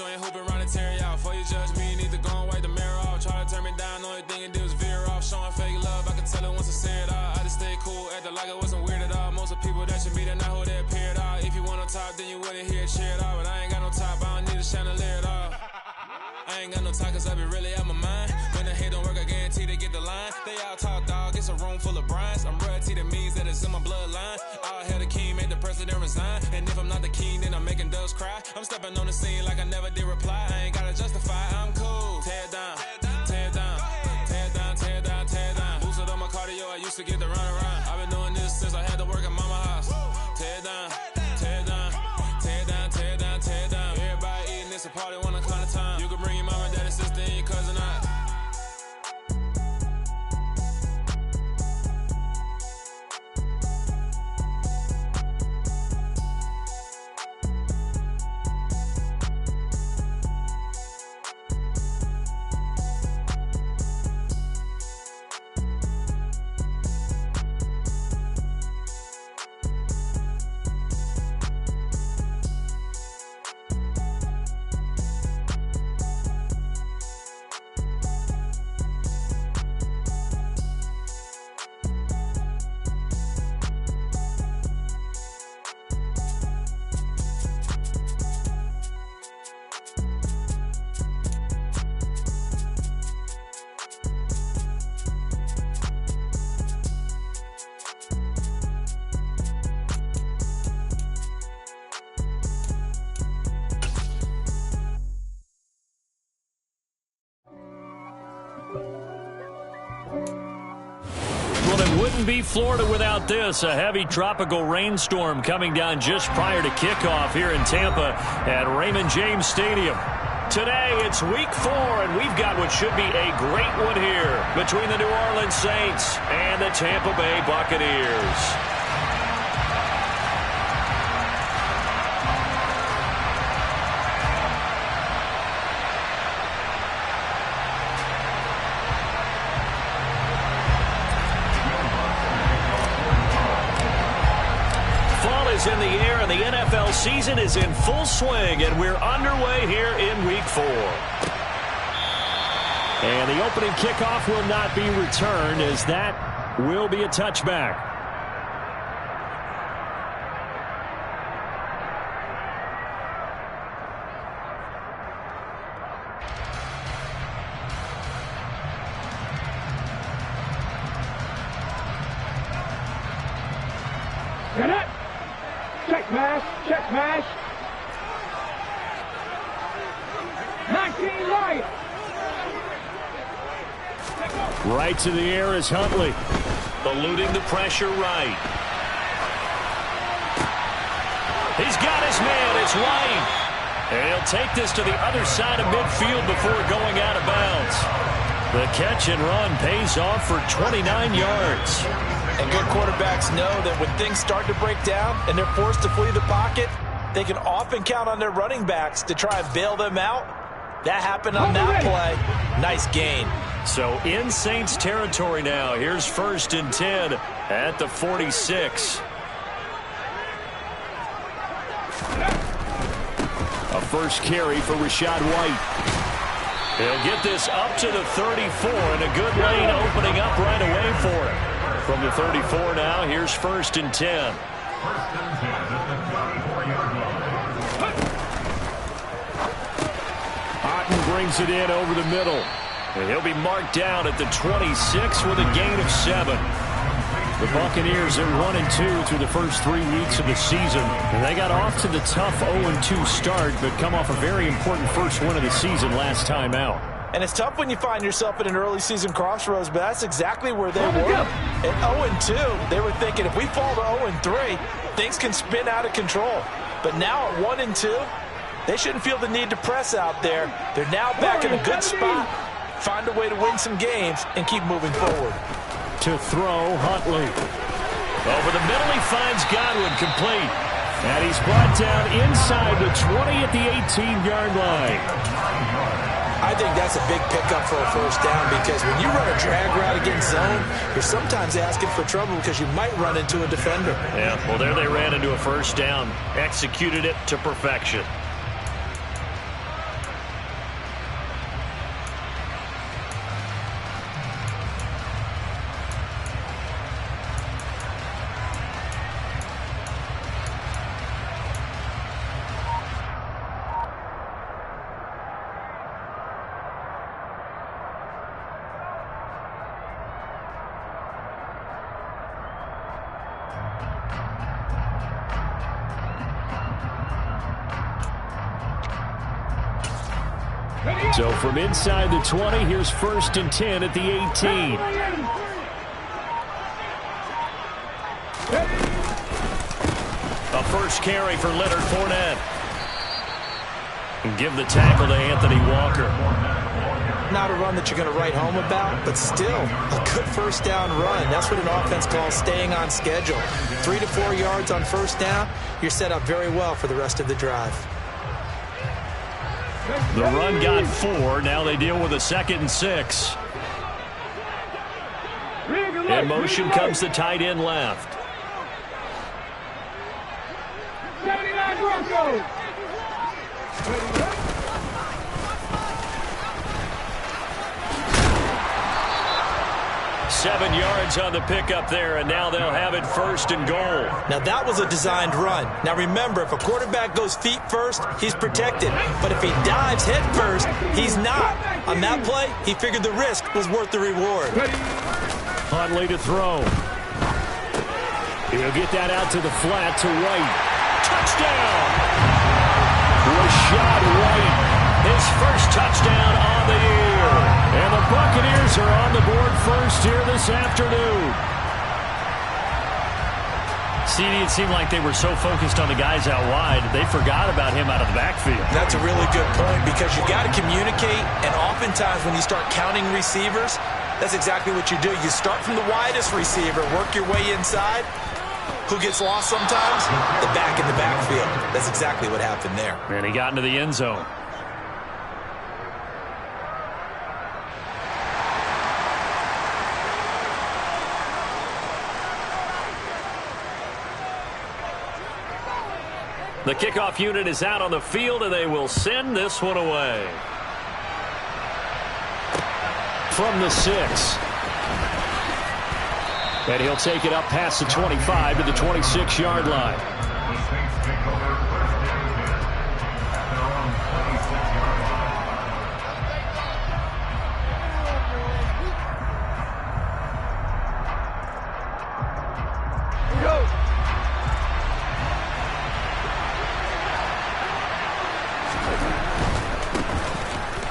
you ain't hooping around and tear you out. Before you judge me, you need to go and wipe the mirror off. Try to turn me down, only thing you do is veer off. Showing fake love, I can tell it once I see it all. I just stay cool, acting like it wasn't weird at all. Most of the people that you meet are not who they appear at all. If you want on top, then you wouldn't hear it cheer at all. But I ain't got no top, I don't need a chandelier at all. I ain't got no time, cause I be really out my mind. When the hate don't work, I guarantee they get the line. They all talk, dog, it's a room full of brinds. I'm royalty, that means that it's in my bloodline. All hail the king, made the president resign. And if I'm not the king, then I'm making doves cry. I'm stepping on the scene like I never did reply. I ain't gotta justify, I'm cool. Tear down, tear down, tear down, tear down, tear down. Boosted on my cardio, I used to get the run around. I've been doing this since I had to work at mama house. Tear down, tear down, tear down, tear down, tear down. Everybody eating, it's a party, one o'clock of time. You can bring your mama, daddy, sister, and your cousin out. Wouldn't be Florida without this. A heavy tropical rainstorm coming down just prior to kickoff here in Tampa at Raymond James Stadium. Today, it's week 4, and we've got what should be a great one here between the New Orleans Saints and the Tampa Bay Buccaneers. In the air, and the NFL season is in full swing, and we're underway here in week 4. And the opening kickoff will not be returned, as that will be a touchback. Get it! Check mash, check mash. 19 right. Right to the air is Huntley. Eluding the pressure right. He's got his man. It's White. And he'll take this to the other side of midfield before going out of bounds. The catch and run pays off for 29 yards. And good quarterbacks know that when things start to break down and they're forced to flee the pocket, they can often count on their running backs to try and bail them out. That happened on that play. Nice gain. So in Saints territory now. Here's 1st and 10 at the 46. A first carry for Rachaad White. He'll get this up to the 34, and a good lane opening up right away for him. From the 34 now, here's 1st and 10. Otten brings it in over the middle. And he'll be marked down at the 26 with a gain of 7. The Buccaneers are 1-2 through the first 3 weeks of the season. And they got off to the tough 0-2 start, but come off a very important first win of the season last time out. And it's tough when you find yourself at an early season crossroads, but that's exactly where they were. At 0-2, they were thinking if we fall to 0-3, things can spin out of control. But now at 1-2, they shouldn't feel the need to press out there. They're now back in a good spot, find a way to win some games, and keep moving forward. To throw, Huntley. Over the middle, he finds Godwin complete. And he's brought down inside the 20 at the 18-yard line. I think that's a big pickup for a first down, because when you run a drag route against zone, you're sometimes asking for trouble because you might run into a defender. Yeah, well, there they ran into a first down. Executed it to perfection. So from inside the 20, here's 1st and 10 at the 18. A first carry for Leonard Fournette. And give the tackle to Anthony Walker. Not a run that you're going to write home about, but still a good first down run. That's what an offense calls staying on schedule. 3 to 4 yards on first down, you're set up very well for the rest of the drive. The run got 4. Now they deal with a 2nd and 6. In motion comes the tight end left. 79 Broncos. 7 yards on the pickup there, and now they'll have it 1st and goal. Now, that was a designed run. Now, remember, if a quarterback goes feet first, he's protected. But if he dives head first, he's not. On that play, he figured the risk was worth the reward. Huntley to throw. He'll get that out to the flat to White. Touchdown! Rashad White, his first touchdown on the year. And the Buccaneers are on the board first here this afternoon. CD, it seemed like they were so focused on the guys out wide, they forgot about him out of the backfield. That's a really good point because you got to communicate, and oftentimes when you start counting receivers, that's exactly what you do. You start from the widest receiver, work your way inside. Who gets lost sometimes? The back in the backfield. That's exactly what happened there. And he got into the end zone. The kickoff unit is out on the field, and they will send this one away. From the 6. And he'll take it up past the 25 to the 26-yard line.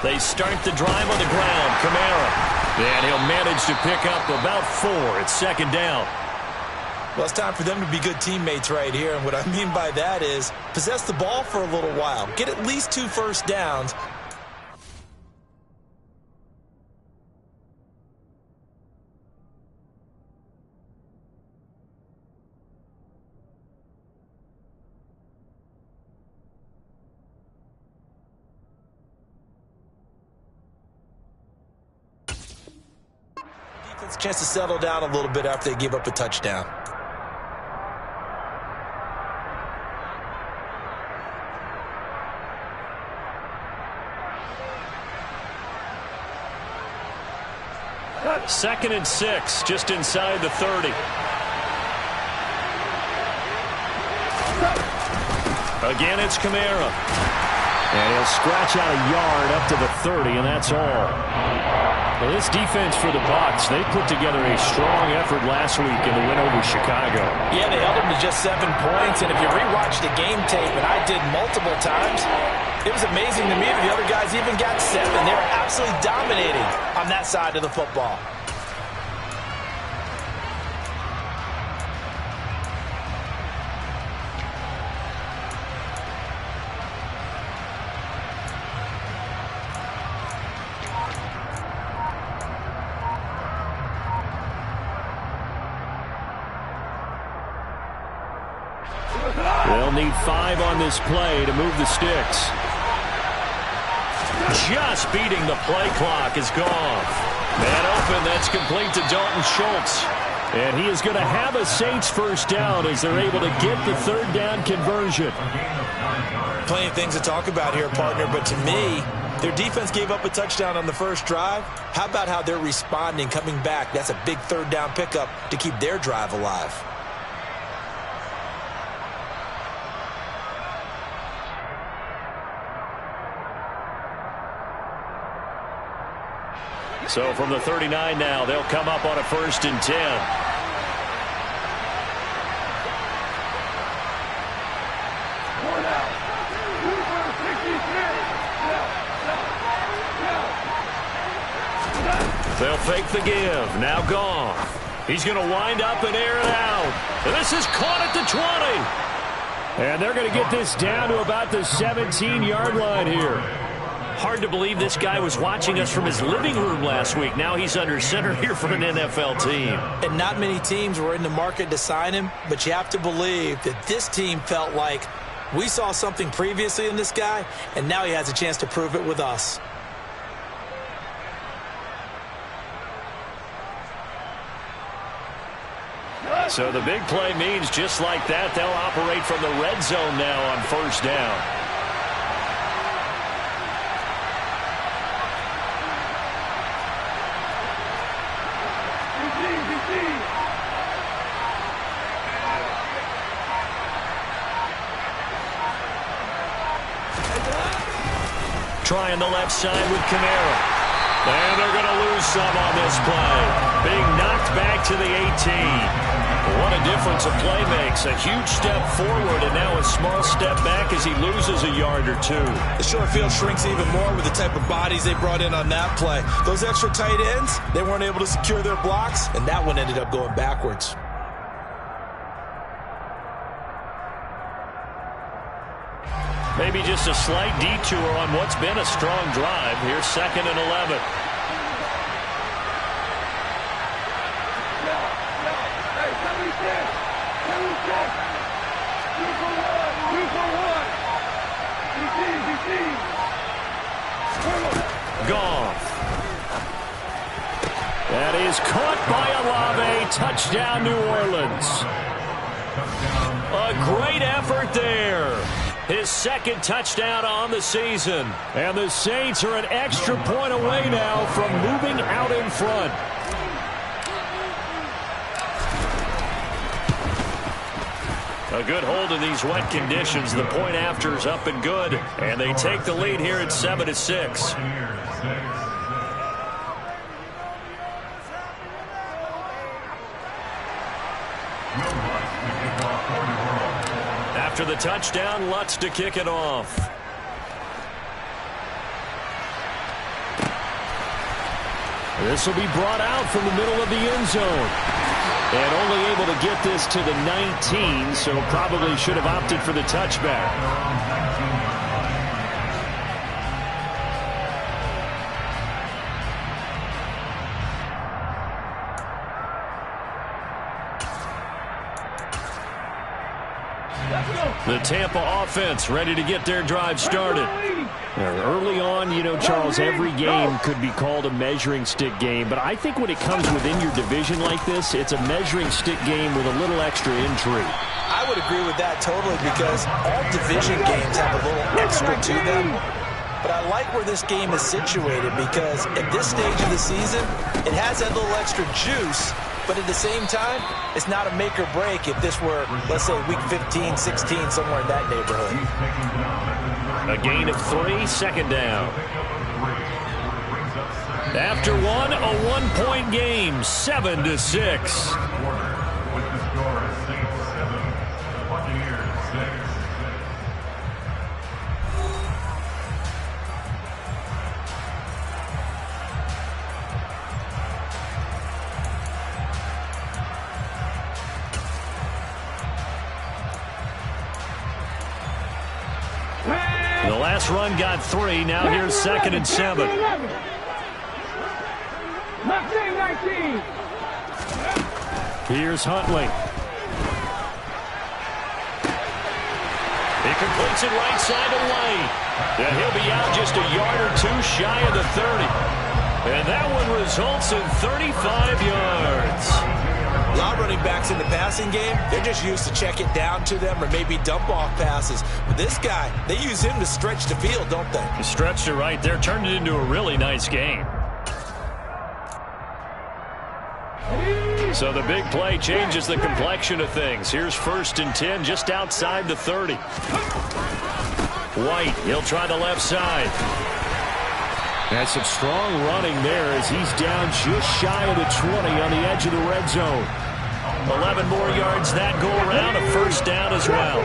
They start the drive on the ground. Kamara. And he'll manage to pick up about 4 at 2nd down. Well, it's time for them to be good teammates right here. And what I mean by that is possess the ball for a little while. Get at least 2 first downs. Defense a chance to settle down a little bit after they give up a touchdown. Second and 6, just inside the 30. Again, it's Kamara. And he'll scratch out a yard up to the 30, and that's all. Well, this defense for the Bucs, they put together a strong effort last week in the win over Chicago. Yeah, they held them to just 7 points, and if you rewatch the game tape, and I did multiple times, it was amazing to me that the other guys even got 7. They were absolutely dominating on that side of the football. They'll need 5 on this play to move the sticks. Just beating the play clock is gone. Man open, that's complete to Dalton Schultz. And he is going to have a Saints first down as they're able to get the 3rd down conversion. Plenty of things to talk about here, partner, but to me, their defense gave up a touchdown on the first drive. How about how they're responding, coming back? That's a big 3rd down pickup to keep their drive alive. So from the 39 now, they'll come up on a 1st and 10. They'll fake the give. Now gone. He's going to wind up and air it out. And this is caught at the 20. And they're going to get this down to about the 17-yard line here. Hard to believe this guy was watching us from his living room last week. Now he's under center here for an NFL team. And not many teams were in the market to sign him, but you have to believe that this team felt like we saw something previously in this guy, and now he has a chance to prove it with us. So the big play means just like that, they'll operate from the red zone now on first down. Trying the left side with Kamara. And they're going to lose some on this play. Being knocked back to the 18. What a difference a play makes. A huge step forward and now a small step back as he loses a yard or two. The short field shrinks even more with the type of bodies they brought in on that play. Those extra tight ends, they weren't able to secure their blocks, and that one ended up going backwards. Maybe just a slight detour on what's been a strong drive. Here's 2nd and 11. Goff. That is caught by Olave. Touchdown, New Orleans. A great effort there. His 2nd touchdown on the season. And the Saints are an extra point away now from moving out in front. A good hold in these wet conditions. The point after is up and good. And they take the lead here at 7-6. After the touchdown, Lutz to kick it off. This will be brought out from the middle of the end zone. And only able to get this to the 19, so probably should have opted for the touchback. The Tampa offense ready to get their drive started. Early on, you know, Charles, every game could be called a measuring stick game, but I think when it comes within your division like this, it's a measuring stick game with a little extra intrigue. I would agree with that totally because all division games have a little extra to them. But I like where this game is situated because at this stage of the season, it has that little extra juice. But at the same time, it's not a make or break if this were, let's say, week 15, 16, somewhere in that neighborhood. A gain of 3, 2nd down. After one, a one-point game, 7-6. The last run got 3. Now here's 2nd and 7. Here's Huntley. He completes it right side away. And he'll be out just a yard or 2 shy of the 30. And that one results in 35 yards. A lot of running backs in the passing game, they're just used to check it down to them or maybe dump off passes. But this guy, they use him to stretch the field, don't they? He stretched it right there, turned it into a really nice game. So the big play changes the complexion of things. Here's 1st and 10 just outside the 30. White, he'll try the left side. That's some strong running there as he's down just shy of the 20 on the edge of the red zone. 11 more yards that go around, a 1st down as well.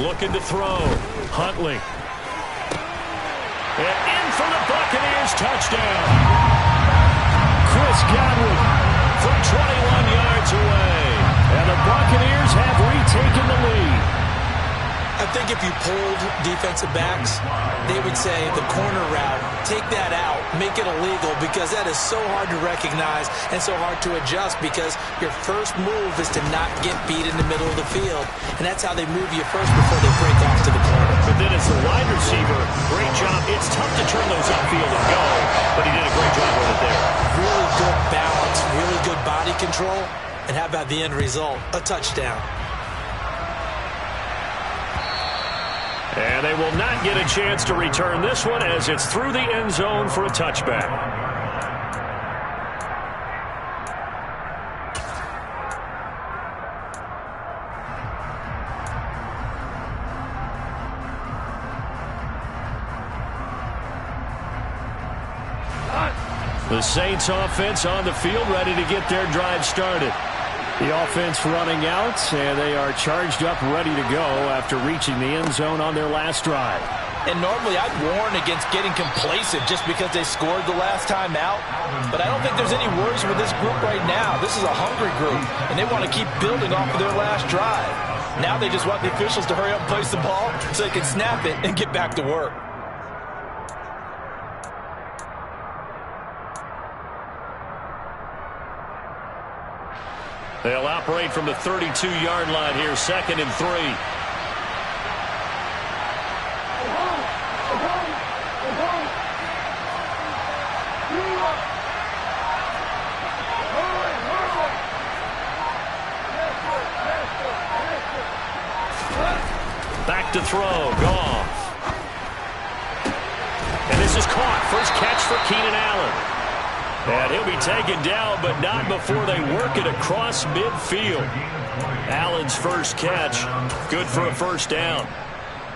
Looking to throw. Huntley. And in for the Buccaneers touchdown. Chris Godwin from 21 yards away. And the Buccaneers have retaken the lead. I think if you pulled defensive backs, they would say the corner route, take that out, make it illegal, because that is so hard to recognize and so hard to adjust, because your first move is to not get beat in the middle of the field. And that's how they move you first before they break off to the corner. But then as the wide receiver, great job. It's tough to turn those upfield and go, but he did a great job with it there. Really good balance, really good body control. And how about the end result? A touchdown. And they will not get a chance to return this one as it's through the end zone for a touchback. The Saints offense on the field, ready to get their drive started. The offense running out, and they are charged up, ready to go after reaching the end zone on their last drive. And normally I'd warn against getting complacent just because they scored the last time out. But I don't think there's any worries with this group right now. This is a hungry group, and they want to keep building off of their last drive. Now they just want the officials to hurry up and place the ball so they can snap it and get back to work. They'll operate from the 32-yard line here, 2nd and 3. Back to throw, Goff. And this is caught. First catch for Keenan Allen. And he'll be taken down, but not before they work it across midfield. Allen's first catch, good for a first down.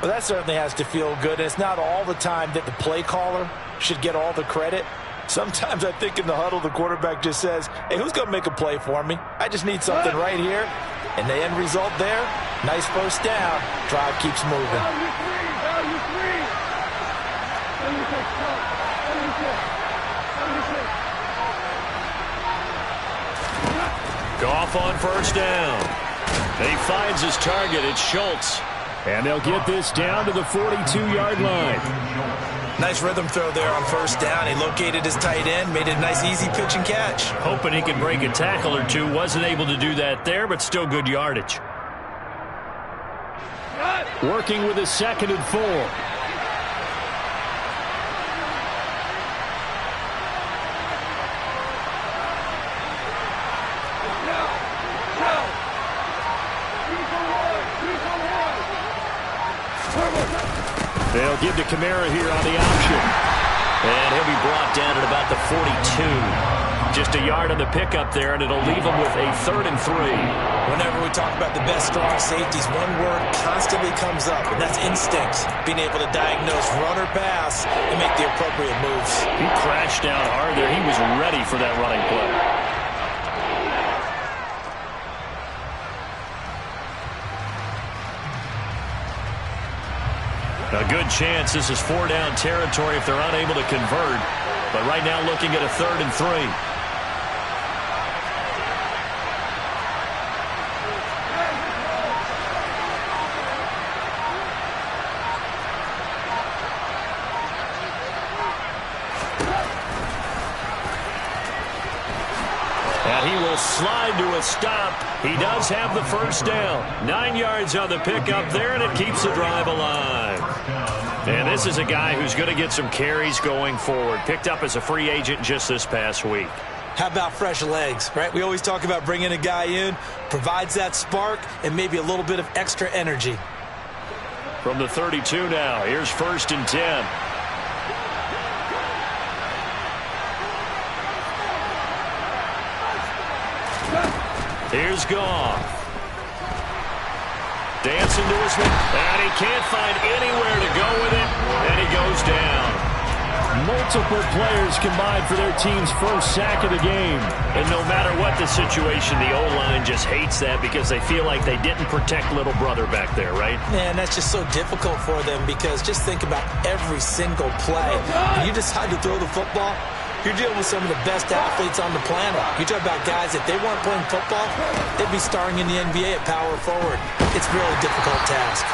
Well, that certainly has to feel good. And it's not all the time that the play caller should get all the credit. Sometimes I think in the huddle, the quarterback just says, hey, who's going to make a play for me? I just need something right here. And the end result there, nice first down. Drive keeps moving. Goff on first down. And he finds his target. It's Schultz. And they'll get this down to the 42-yard line. Nice rhythm throw there on first down. He located his tight end, made it a nice easy pitch and catch. Hoping he could break a tackle or two. Wasn't able to do that there, but still good yardage. Working with a 2nd and 4. They'll give to Kamara here on the option. And he'll be brought down at about the 42. Just a yard on the pickup there, and it'll leave him with a 3rd and 3. Whenever we talk about the best strong safeties, one word constantly comes up, and that's instincts. Being able to diagnose run or pass and make the appropriate moves. He crashed down hard there. He was ready for that running play. A good chance this is 4-down territory if they're unable to convert. But right now looking at a 3rd and 3. And he will slide to a stop. He does have the first down. 9 yards on the pickup there, and it keeps the drive alive. And this is a guy who's going to get some carries going forward. Picked up as a free agent just this past week. How about fresh legs, right? We always talk about bringing a guy in, provides that spark, and maybe a little bit of extra energy. From the 32 now, here's 1st and 10. Here's Goff. Dancing to his feet, and he can't find anywhere to go with it, and he goes down. Multiple players combined for their team's first sack of the game. And no matter what the situation, the O-line just hates that because they feel like they didn't protect little brother back there, right? Man, that's just so difficult for them because just think about every single play. When you decide to throw the football, you're dealing with some of the best athletes on the planet. You talk about guys, if they weren't playing football, they'd be starring in the NBA at power forward. It's a really difficult task.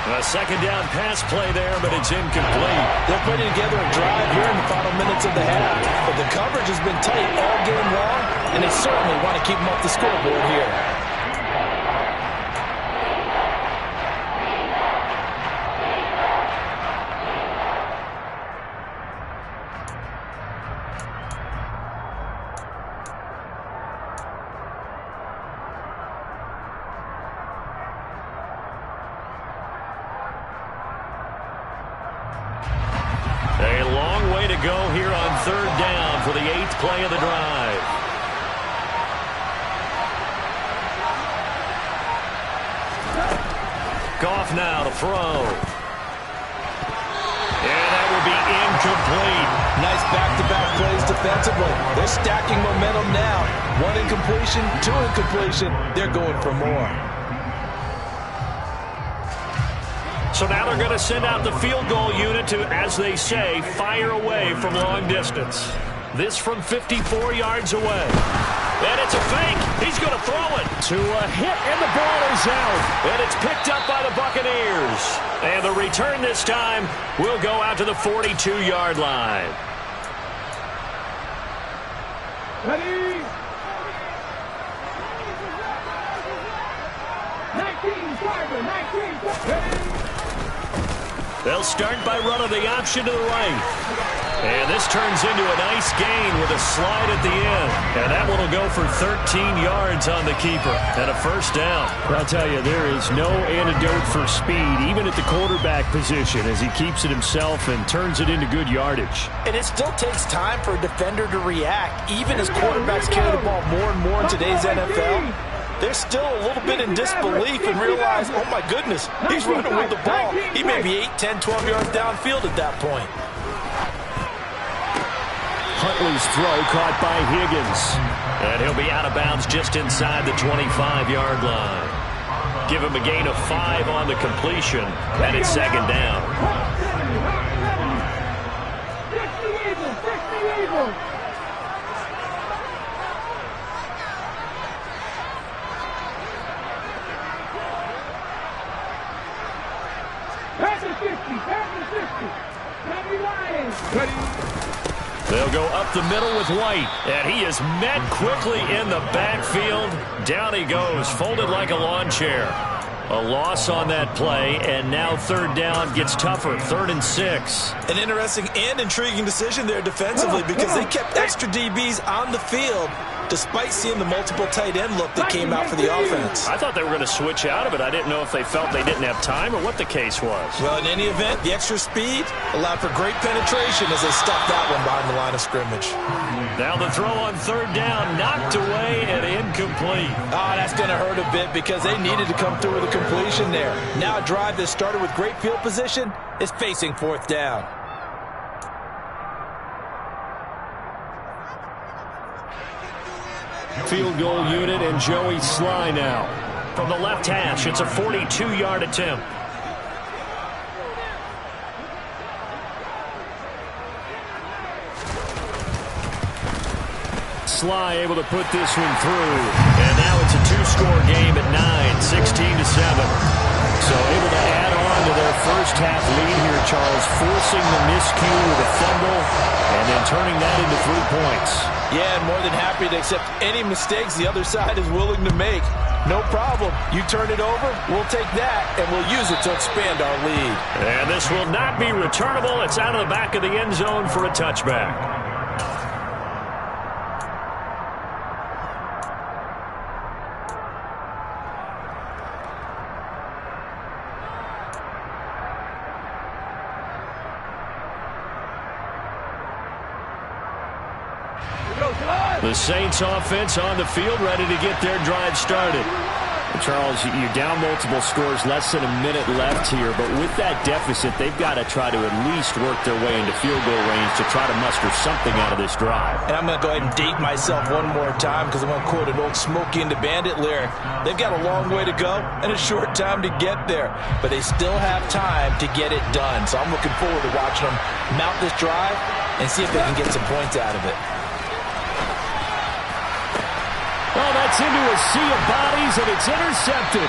A second down pass play there, but it's incomplete. They're putting together a drive here in the final minutes of the half. But the coverage has been tight all game long, and they certainly want to keep them off the scoreboard here. A long way to go here on third down for the 8th play of the drive. Goff now to throw. And that will be incomplete. Nice back-to-back plays defensively. They're stacking momentum now. 1 incompletion, 2 incompletion. They're going for more. So now they're going to send out the field goal unit to, as they say, fire away from long distance. This from 54 yards away. And it's a fake. He's going to throw it. To a hit, and the ball is out. And it's picked up by the Buccaneers. And the return this time will go out to the 42-yard line. Ready? 19, driver, 19, ready? They'll start by running the option to the right. And this turns into a nice gain with a slide at the end. And that one will go for 13 yards on the keeper and a first down. I'll tell you, there is no antidote for speed, even at the quarterback position, as he keeps it himself and turns it into good yardage. And it still takes time for a defender to react. Even as quarterbacks carry the ball more and more in today's NFL, they're still a little bit in disbelief and realize, oh my goodness, he's running with the ball. He may be 8, 10, 12 yards downfield at that point. Huntley's throw caught by Higgins. And he'll be out of bounds just inside the 25-yard line. Give him a gain of 5 on the completion, and it's second down. They'll go up the middle with White, and he is met quickly in the backfield. Down he goes, folded like a lawn chair. A loss on that play, and now third down gets tougher, 3rd and 6. An interesting and intriguing decision there defensively because they kept extra DBs on the field despite seeing the multiple tight end look that came out for the offense. I thought they were going to switch out of it. I didn't know if they felt they didn't have time or what the case was. Well, in any event, the extra speed allowed for great penetration as they stuffed that one behind the line of scrimmage. Now the throw on third down, knocked away and incomplete. Oh, that's going to hurt a bit because they needed to come through with a completion there. Now a drive that started with great field position is facing 4th down. Field goal unit and Joey Sly now. From the left hash, it's a 42-yard attempt. Sly able to put this one through. And now it's a 2-score game at 9, 16-7. So able to add on to their first half lead here, Charles, forcing the miscue with a fumble and then turning that into 3 points. Yeah, and more than happy to accept any mistakes the other side is willing to make. No problem. You turn it over, we'll take that, and we'll use it to expand our lead. And this will not be returnable. It's out of the back of the end zone for a touchback. The Saints offense on the field, ready to get their drive started. Charles, you're down multiple scores, less than a minute left here, but with that deficit, they've got to try to at least work their way into field goal range to try to muster something out of this drive. And I'm going to go ahead and date myself one more time because I'm going to quote an old Smokey and the Bandit lyric. They've got a long way to go and a short time to get there, but they still have time to get it done. So I'm looking forward to watching them mount this drive and see if they can get some points out of it. Oh, that's into a sea of bodies, and it's intercepted.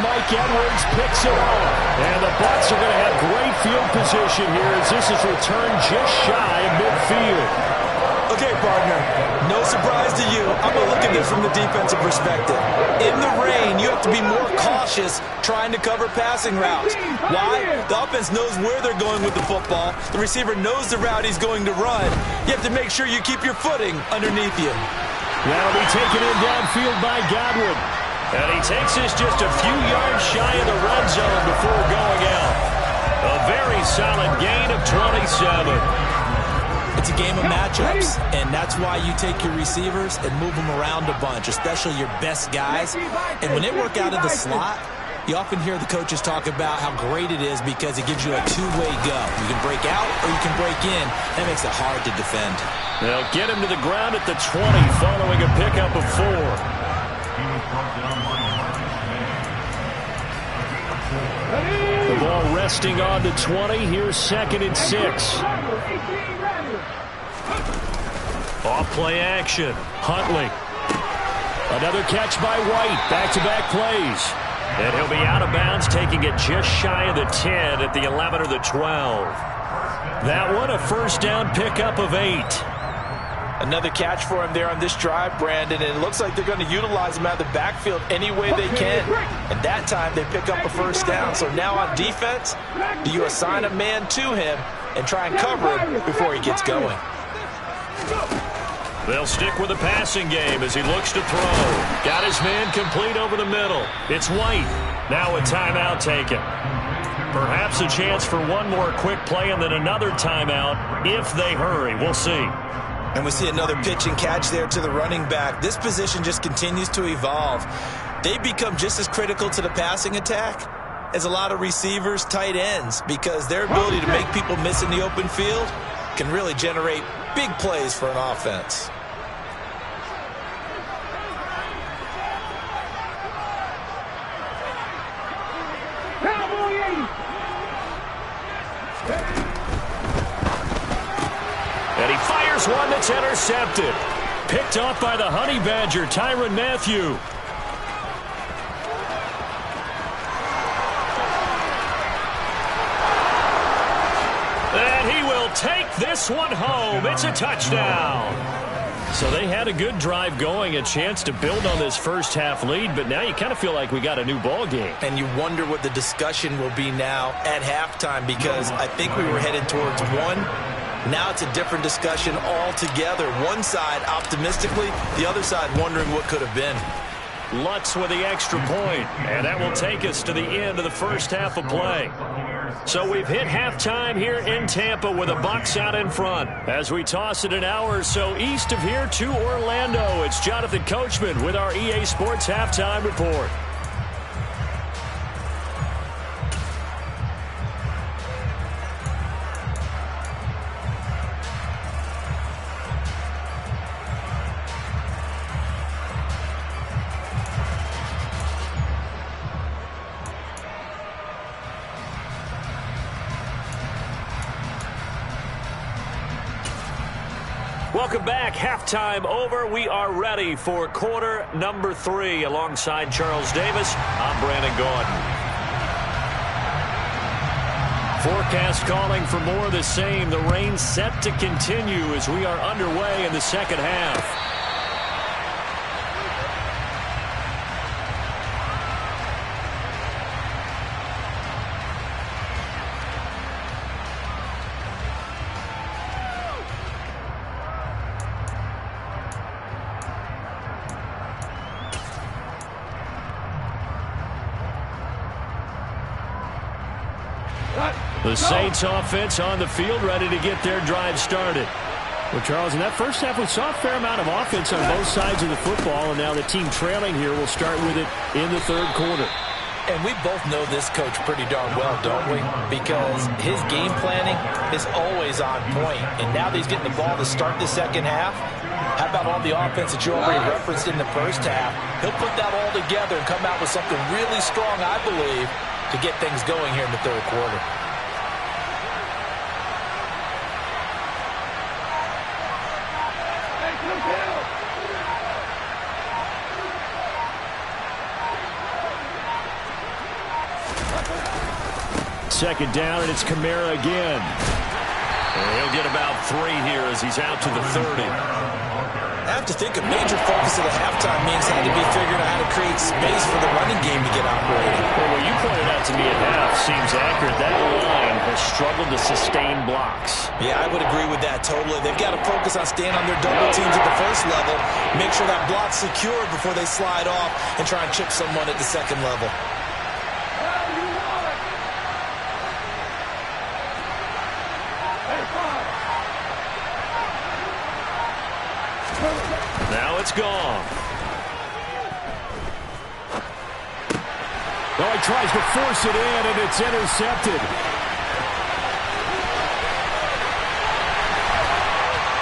Mike Edwards picks it off. And the Bucs are going to have great field position here as this is returned just shy of midfield. Okay, partner, no surprise to you. I'm going to look at this from the defensive perspective. In the rain, you have to be more cautious trying to cover passing routes. Why? The offense knows where they're going with the football. The receiver knows the route he's going to run. You have to make sure you keep your footing underneath you. That'll be taken in downfield by Godwin. And he takes this just a few yards shy of the red zone before going out. A very solid gain of 27. It's a game of matchups, and that's why you take your receivers and move them around a bunch, especially your best guys. And when they work out of the slot, you often hear the coaches talk about how great it is because it gives you a two-way go. You can break out or you can break in. That makes it hard to defend. They'll get him to the ground at the 20 following a pickup of 4. The ball resting on the 20. Here's 2nd and 6. Off play action. Huntley. Another catch by White. Back-to-back plays. And he'll be out of bounds, taking it just shy of the 10 at the 11 or the 12. That one a first down pickup of 8. Another catch for him there on this drive, Brandon, and it looks like they're going to utilize him out of the backfield any way they can. And that time they pick up a first down. So now on defense, do you assign a man to him and try and cover him before he gets going? They'll stick with the passing game as he looks to throw. Got his man complete over the middle. It's White. Now a timeout taken. Perhaps a chance for one more quick play and then another timeout if they hurry. We'll see. And we see another pitch and catch there to the running back. This position just continues to evolve. They become just as critical to the passing attack as a lot of receivers, tight ends, because their ability to make people miss in the open field can really generate big plays for an offense. And he fires one that's intercepted. Picked off by the Honey Badger, Tyrann Mathieu. And he will take this one home. It's a touchdown. So they had a good drive going, a chance to build on this first half lead, but now you kind of feel like we got a new ball game. And you wonder what the discussion will be now at halftime, because I think we were headed towards one. Now it's a different discussion altogether. One side optimistically, the other side wondering what could have been. Lutz with the extra point, and that will take us to the end of the first half of play. So we've hit halftime here in Tampa with the Bucs out in front. As we toss it an hour or so east of here to Orlando, it's Jonathan Coachman with our EA Sports Halftime Report. Welcome back. Halftime over. We are ready for quarter number 3. Alongside Charles Davis, I'm Brandon Gaudin. Forecast calling for more of the same. The rain set to continue as we are underway in the second half. The Saints offense on the field, ready to get their drive started. Well, Charles, in that first half, we saw a fair amount of offense on both sides of the football, and now the team trailing here will start with it in the third quarter. And we both know this coach pretty darn well, don't we? Because his game planning is always on point. And now that he's getting the ball to start the second half, how about all the offense that you already referenced in the first half? He'll put that all together and come out with something really strong, I believe, to get things going here in the third quarter. Second down, and it's Kamara again. And he'll get about 3 here as he's out to the 30. I have to think a major focus of the halftime means had to be figuring out how to create space for the running game to get operating. Well, what you pointed out to me at half seems accurate. That line has struggled to sustain blocks. Yeah, I would agree with that totally. They've got to focus on staying on their double teams at the first level, make sure that block's secured before they slide off and try and chip someone at the second level. Now it's gone. Oh, he tries to force it in, and it's intercepted.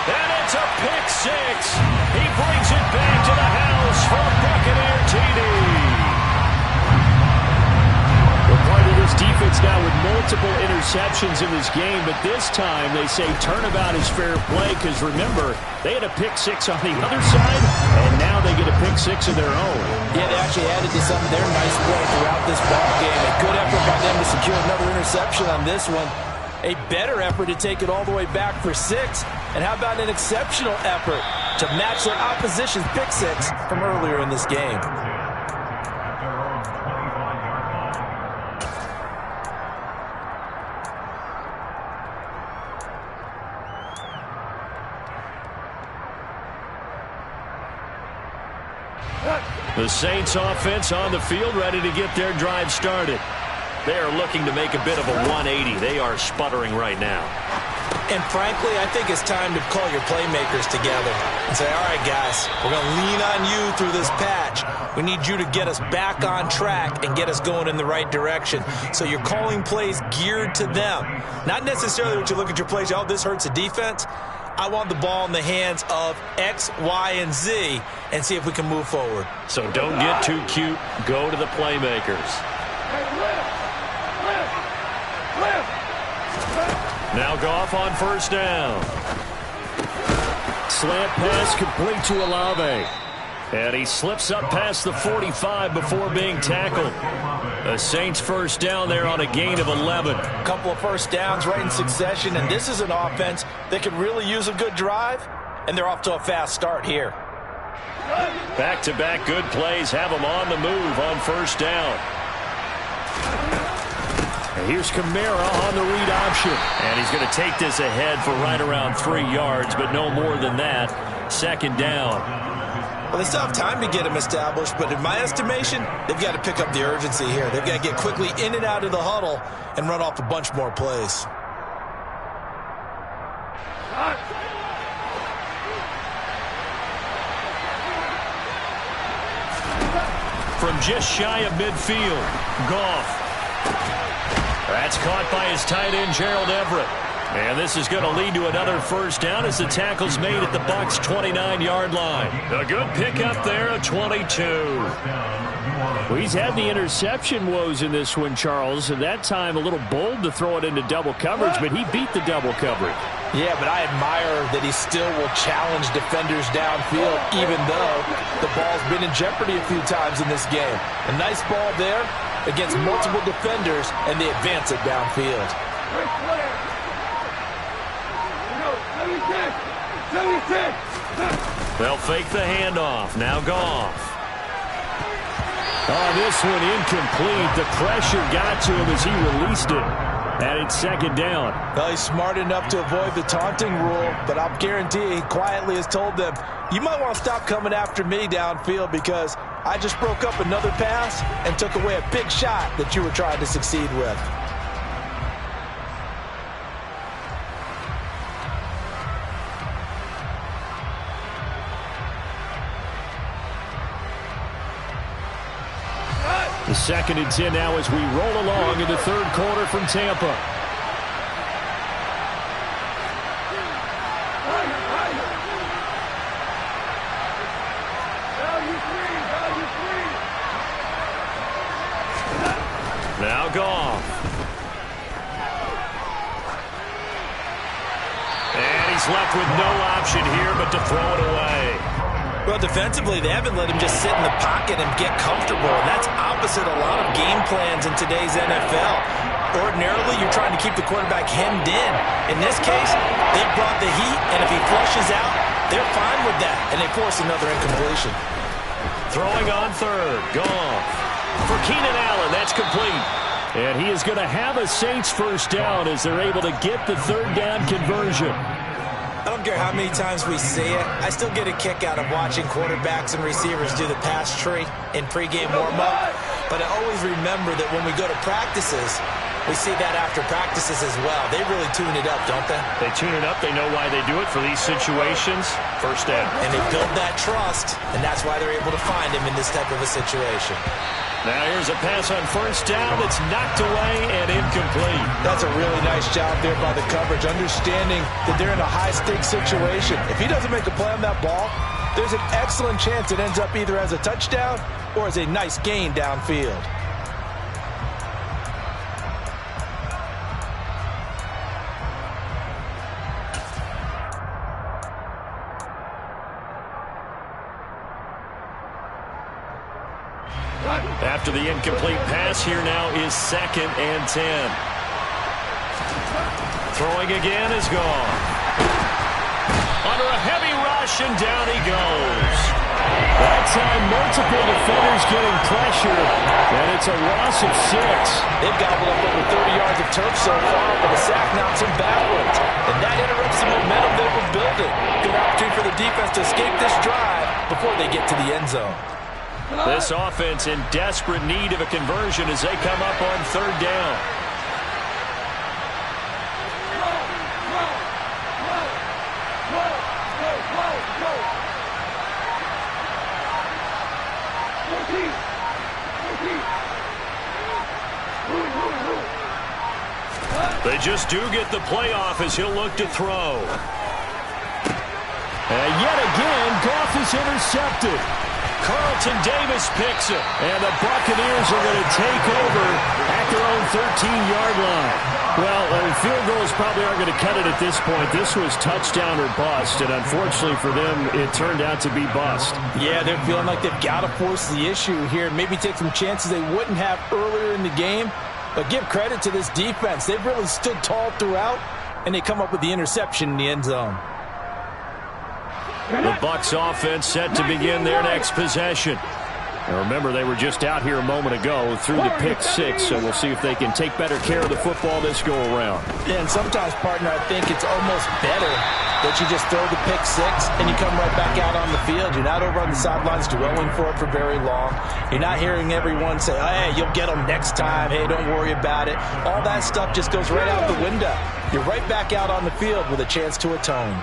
And it's a pick six. He brings it back to the house for a Buccaneer TD. We're part of this defense now with multiple interceptions in this game, but this time they say turnabout is fair play because, remember, they had a pick six on the other side, and now they get a pick six of their own. Yeah, they actually added to some of their nice play throughout this ball game. A good effort by them to secure another interception on this one. A better effort to take it all the way back for 6. And how about an exceptional effort to match their opposition's pick six from earlier in this game? The Saints offense on the field, ready to get their drive started. They are looking to make a bit of a 180. They are sputtering right now. And frankly, I think it's time to call your playmakers together and say, all right, guys, we're going to lean on you through this patch. We need you to get us back on track and get us going in the right direction. So you're calling plays geared to them. Not necessarily what you look at your plays, oh, this hurts the defense. I want the ball in the hands of X, Y, and Z and see if we can move forward. So don't get too cute. Go to the playmakers. Now Goff on first down. Slant pass complete to Olave. And he slips up past the 45 before being tackled. The Saints first down there on a gain of 11. A couple of first downs right in succession, and this is an offense that could really use a good drive, and they're off to a fast start here. Back-to-back good plays have them on the move on first down. And here's Kamara on the read option. And he's going to take this ahead for right around 3 yards, but no more than that. Second down. Well, they still have time to get him established, but in my estimation, they've got to pick up the urgency here. They've got to get quickly in and out of the huddle and run off a bunch more plays. From just shy of midfield, Goff. That's caught by his tight end, Gerald Everett. And this is going to lead to another first down as the tackle's made at the Bucs' 29-yard line. A good pickup there at 22. Well, he's had the interception woes in this one, Charles, and that time a little bold to throw it into double coverage, but he beat the double coverage. Yeah, but I admire that he still will challenge defenders downfield, even though the ball's been in jeopardy a few times in this game. A nice ball there against multiple defenders, and they advance it downfield. They'll fake the handoff. Now Goff. Oh, this one incomplete. The pressure got to him as he released it. And it's second down. Well, he's smart enough to avoid the taunting rule, but I'll guarantee he quietly has told them, you might want to stop coming after me downfield because I just broke up another pass and took away a big shot that you were trying to succeed with. The 2nd and 10 now as we roll along in the third quarter from Tampa. Now Goff. And he's left with no option here but to throw it away. Well, defensively, they haven't let him just sit in the pocket and get comfortable, and that's opposite a lot of game plans in today's NFL. Ordinarily, you're trying to keep the quarterback hemmed in. In this case, they brought the heat, and if he flushes out, they're fine with that, and they force another incompletion. Throwing on third, Goff. For Keenan Allen, that's complete. And he is going to have a Saints first down as they're able to get the third down conversion. I don't care how many times we see it. I still get a kick out of watching quarterbacks and receivers do the pass tree in pregame warm-up. But I always remember that when we go to practices, we see that after practices as well. They really tune it up, don't they? They tune it up. They know why they do it for these situations. First down. And they build that trust, and that's why they're able to find him in this type of a situation. Now here's a pass on first down that's knocked away and incomplete. That's a really nice job there by the coverage, understanding that they're in a high-stakes situation. If he doesn't make a play on that ball, there's an excellent chance it ends up either as a touchdown or as a nice gain downfield. After the incomplete pass, here now is 2nd and 10. Throwing again is gone. Under a heavy rush, and down he goes. That time, multiple defenders getting pressure, and it's a loss of 6. They've gobbled up over 30 yards of turf so far, but the sack knocks them backwards. And that interrupts the momentum they were building. Good opportunity for the defense to escape this drive before they get to the end zone. This offense in desperate need of a conversion as they come up on third down. They just do get the playoff as he'll look to throw. And yet again, Goff is intercepted. Carlton Davis picks it. And the Buccaneers are going to take over at their own 13-yard line. Well, field goals probably aren't going to cut it at this point. This was touchdown or bust, and unfortunately for them, it turned out to be bust. Yeah, they're feeling like they've got to force the issue here. Maybe take some chances they wouldn't have earlier in the game. But give credit to this defense. They've really stood tall throughout, and they come up with the interception in the end zone. The Bucs offense set to begin their next possession. And remember, they were just out here a moment ago through the pick 6, so we'll see if they can take better care of the football this go-around. Yeah, and sometimes, partner, I think it's almost better that you just throw the pick 6 and you come right back out on the field. You're not over on the sidelines dwelling for it for very long. You're not hearing everyone say, hey, you'll get them next time. Hey, don't worry about it. All that stuff just goes right out the window. You're right back out on the field with a chance to atone.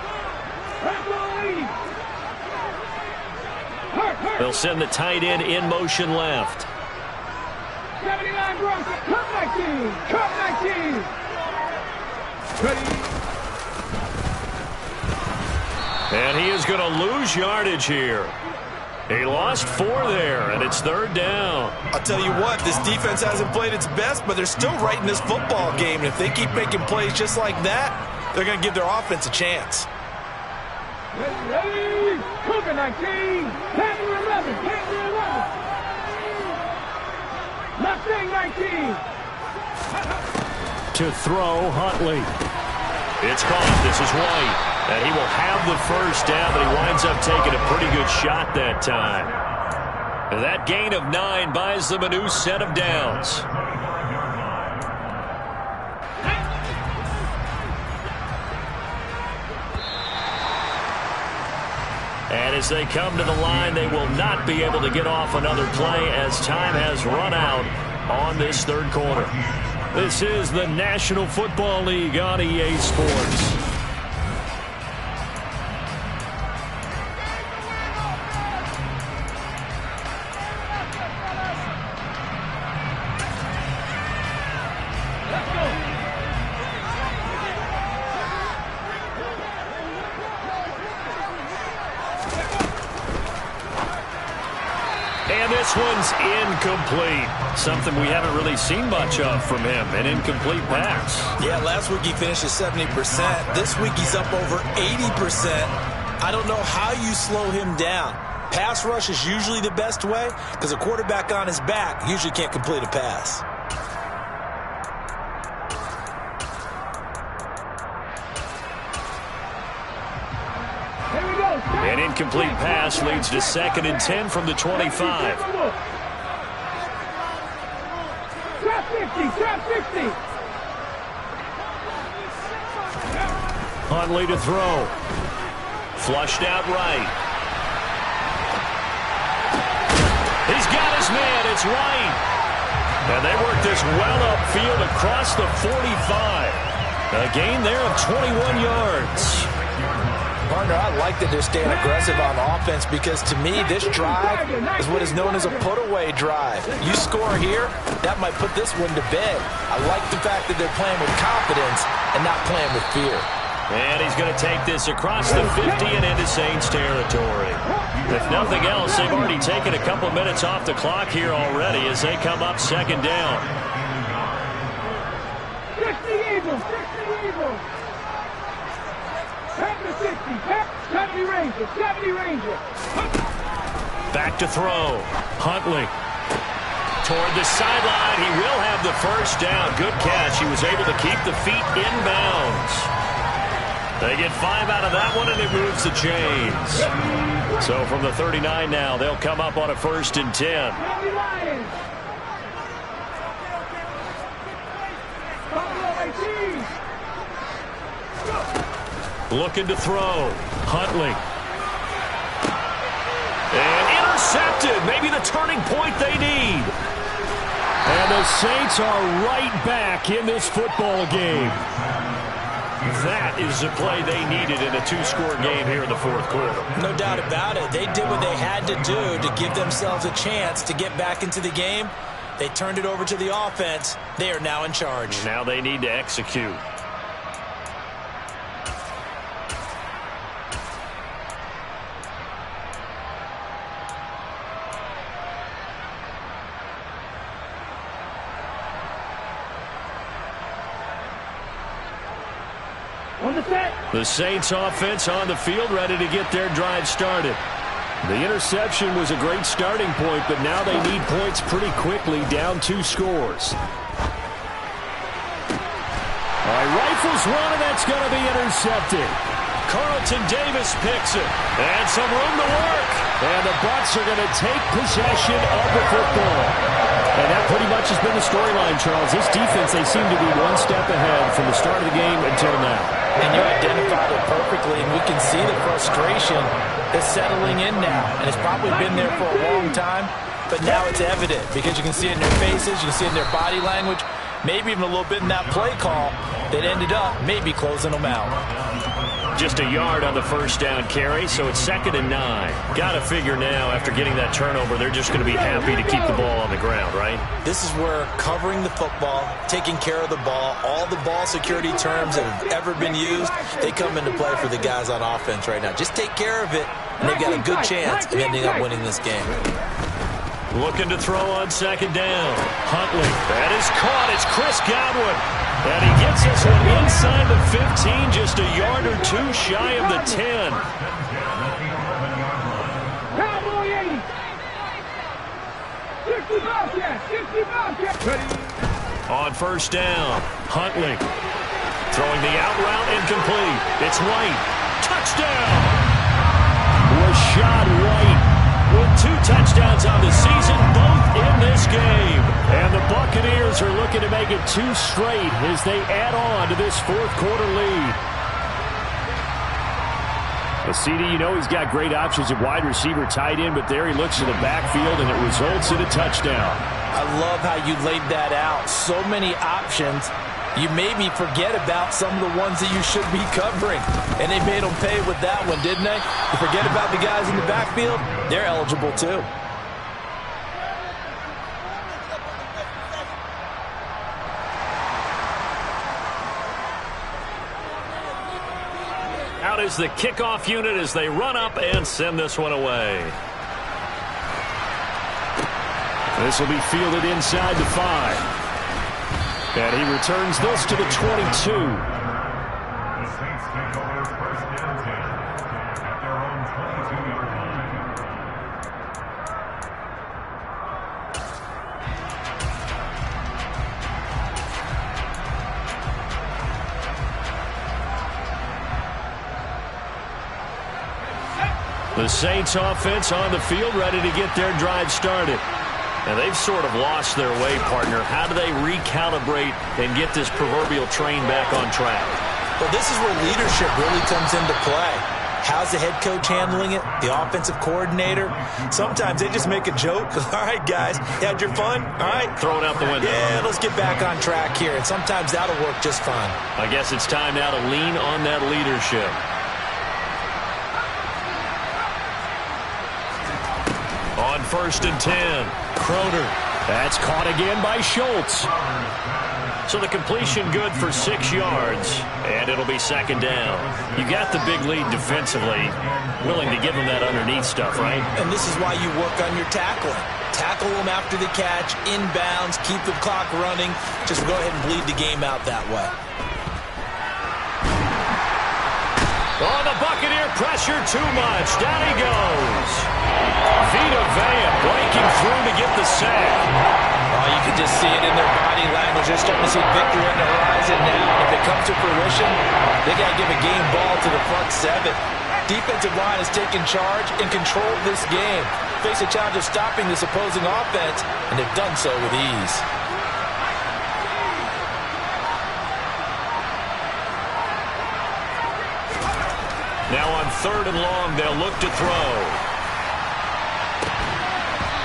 They'll send the tight end in motion left. 79 Broncos, cut 19, cut 19. Ready. And he is going to lose yardage here. He lost 4 there, and it's third down. I'll tell you what, this defense hasn't played its best, but they're still right in this football game. And if they keep making plays just like that, they're going to give their offense a chance. Ready, Cougar 19, Panther 11, Panther 11. Mustang 19. To throw, Huntley. It's caught. This is White. And he will have the first down, but he winds up taking a pretty good shot that time. And that gain of 9 buys them a new set of downs. And as they come to the line, they will not be able to get off another play as time has run out on this third quarter. This is the National Football League on EA Sports. And this one's incomplete. Something we haven't really seen much of from him, an incomplete pass. Yeah, last week he finished at 70%. This week he's up over 80%. I don't know how you slow him down. Pass rush is usually the best way because a quarterback on his back usually can't complete a pass. An incomplete pass leads to 2nd and 10 from the 25. Trap 50, trap 50. Huntley to throw. Flushed out right. He's got his man. It's right. And they work this well upfield across the 45. A gain there of 21 yards. Partner, I like that they're staying aggressive on offense because to me this drive is what is known as a put-away drive. You score here, that might put this one to bed. I like the fact that they're playing with confidence and not playing with fear. And he's going to take this across the 50 and into Saints territory. If nothing else, they've already taken a couple minutes off the clock here already as they come up 2nd down. 60 Eagles, 60 Eagles. 70 Ranger, 70 Ranger. Back to throw. Huntley toward the sideline. He will have the first down. Good catch. He was able to keep the feet inbounds. They get 5 out of that one, and it moves the chains. So from the 39 now, they'll come up on a 1st and 10. Looking to throw. Huntley. And intercepted. Maybe the turning point they need. And the Saints are right back in this football game. That is the play they needed in a 2-score game here in the 4th quarter. No doubt about it. They did what they had to do to give themselves a chance to get back into the game. They turned it over to the offense. They are now in charge. Now they need to execute. The Saints offense on the field, ready to get their drive started. The interception was a great starting point, but now they need points pretty quickly, down 2 scores. All right, rifles one, and that's going to be intercepted. Carlton Davis picks it. And some room to work. And the Bucs are going to take possession of the football. And that pretty much has been the storyline, Charles. This defense, they seem to be one step ahead from the start of the game until now. And you identified it perfectly, and we can see the frustration that's settling in now. And it's probably been there for a long time, but now it's evident because you can see it in their faces, you can see it in their body language, maybe even a little bit in that play call that ended up maybe closing them out. Just a yard on the 1st down carry, so it's 2nd and 9. Got to figure now, after getting that turnover, they're just going to be happy to keep the ball on the ground, right? This is where covering the football, taking care of the ball, all the ball security terms that have ever been used, they come into play for the guys on offense right now. Just take care of it, and they've got a good chance of ending up winning this game. Looking to throw on 2nd down. Huntley. That is caught. It's Chris Godwin. And he gets this one inside the 15, just a yard or 2 shy of the 10. Cowboy 80. 60 Bobcats, 60 Bobcats. On 1st down, Huntley. Throwing the out route incomplete. It's White. Touchdown. Rashad White with 2 touchdowns on the season, both in this game. And the Buccaneers are looking to make it 2 straight as they add on to this 4th quarter lead. A CD, you know he's got great options at wide receiver, tight end, but there he looks to the backfield, and it results in a touchdown. I love how you laid that out. So many options. You maybe forget about some of the ones that you should be covering. And they made them pay with that one, didn't they? You forget about the guys in the backfield, they're eligible too. Out is the kickoff unit as they run up and send this one away. This will be fielded inside the 5. And he returns this to the 22. The Saints offense on the field, ready to get their drive started. And they've sort of lost their way, partner. How do they recalibrate and get this proverbial train back on track? Well, this is where leadership really comes into play. How's the head coach handling it? The offensive coordinator? Sometimes they just make a joke. All right, guys, you had your fun? All right. Throw it out the window. Yeah, let's get back on track here. And sometimes that'll work just fine. I guess it's time now to lean on that leadership. On 1st and 10, Croner. That's caught again by Schultz. So the completion good for 6 yards, and it'll be 2nd down. You got the big lead defensively, willing to give them that underneath stuff, right? And this is why you work on your tackling. Tackle them after the catch, inbounds, keep the clock running. Just go ahead and bleed the game out that way. Oh, the Buccaneer pressure too much. Down he goes. Vita Vea breaking through to get the sack. Oh, you can just see it in their body language. They're starting to see victory on the horizon now. And if it comes to fruition, they got to give a game ball to the front 7. Defensive line has taken charge and controlled this game. Face a challenge of stopping this opposing offense, and they've done so with ease. Now on 3rd and long, they'll look to throw.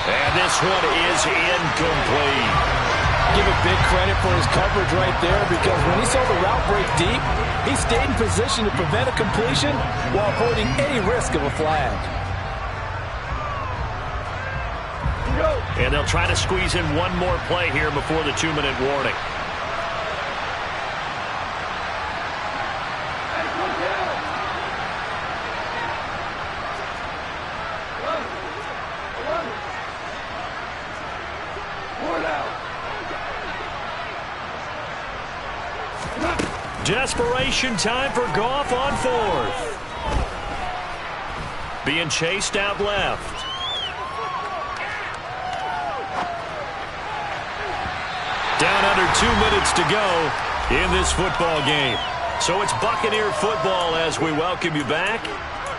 And this one is incomplete. Give it big credit for his coverage right there, because when he saw the route break deep, he stayed in position to prevent a completion while avoiding any risk of a flag. And they'll try to squeeze in one more play here before the 2-minute warning. Desperation time for Goff on 4th. Being chased out left. Down under 2 minutes to go in this football game. So it's Buccaneer football as we welcome you back.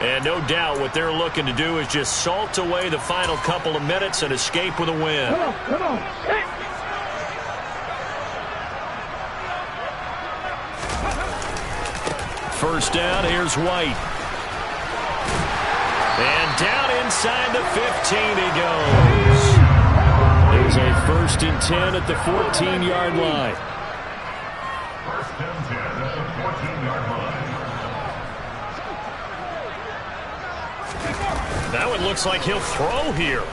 And no doubt what they're looking to do is just salt away the final couple of minutes and escape with a win. Come on. Hey. First down, here's White. And down inside the 15 he goes. There's a 1st and 10 at the 14-yard line. 1st and 10 at the 14-yard line. That one looks like he'll throw here.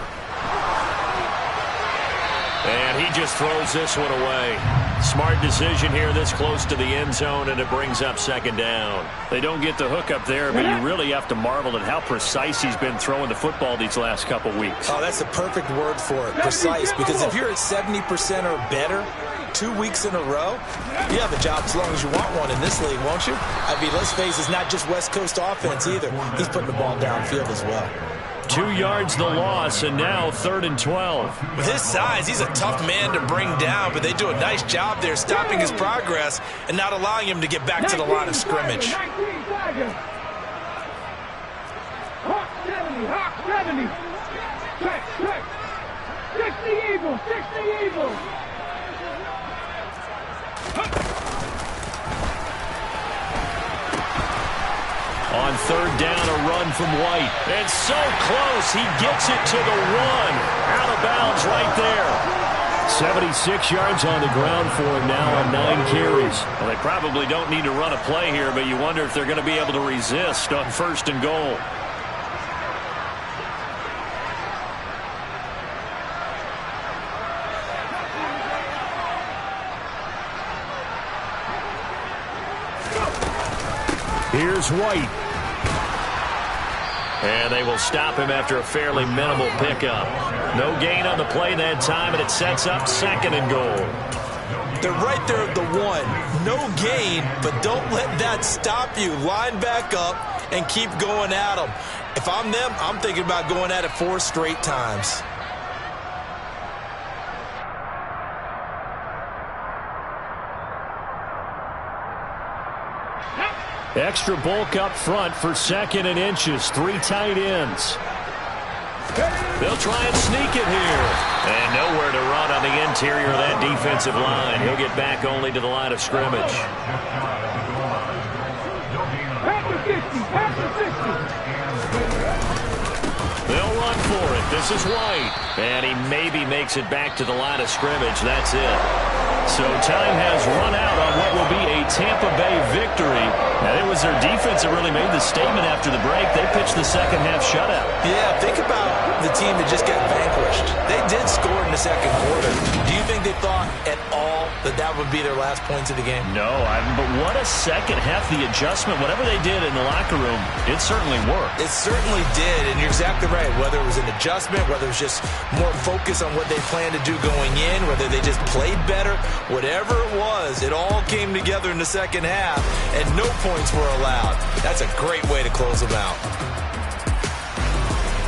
And he just throws this one away. Smart decision here this close to the end zone, and it brings up 2nd down. They don't get the hook up there, but you really have to marvel at how precise he's been throwing the football these last couple weeks. Oh, that's the perfect word for it, precise, because if you're at 70% or better 2 weeks in a row, you have a job as long as you want one in this league, won't you? I mean, let's face it, it's not just West Coast offense either. He's putting the ball downfield as well. 2 yards the loss, and now 3rd and 12. With his size, he's a tough man to bring down, but they do a nice job there stopping his progress and not allowing him to get back to the line of scrimmage. Hawk 70, Hawk 70. Check. 60 Eagles, 60 Eagles. On 3rd down, a run from White. And so close, he gets it to the 1. Out of bounds right there. 76 yards on the ground for him now on 9 carries. Well, they probably don't need to run a play here, but you wonder if they're going to be able to resist on 1st and goal. Here's White. And they will stop him after a fairly minimal pickup. No gain on the play that time, and it sets up 2nd and goal. They're right there at the 1. No gain, but don't let that stop you. Line back up and keep going at them. If I'm them, I'm thinking about going at it 4 straight times. Extra bulk up front for 2nd and inches. 3 tight ends. They'll try and sneak it here. And nowhere to run on the interior of that defensive line. He'll get back only to the line of scrimmage. They'll run for it. This is White. And he maybe makes it back to the line of scrimmage. That's it. So time has run out on what will be a Tampa Bay victory. And it was their defense that really made the statement after the break. They pitched the second half shutout. Yeah, think about the team that just got vanquished. They did score in the second quarter. Do you think they thought at all that that would be their last points of the game? No, but what a second half. The adjustment, whatever they did in the locker room, it certainly worked. It certainly did, and you're exactly right. Whether it was an adjustment, whether it was just more focus on what they planned to do going in, whether they just played better, whatever it was, it all came together in the second half, and no points were allowed. That's a great way to close them out.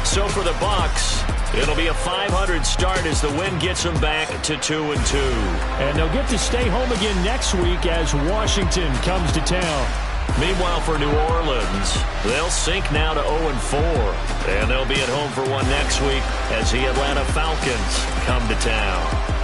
So for the Bucs, it'll be a 500 start as the win gets them back to 2-2. And they'll get to stay home again next week as Washington comes to town. Meanwhile, for New Orleans, they'll sink now to 0-4. And they'll be at home for one next week as the Atlanta Falcons come to town.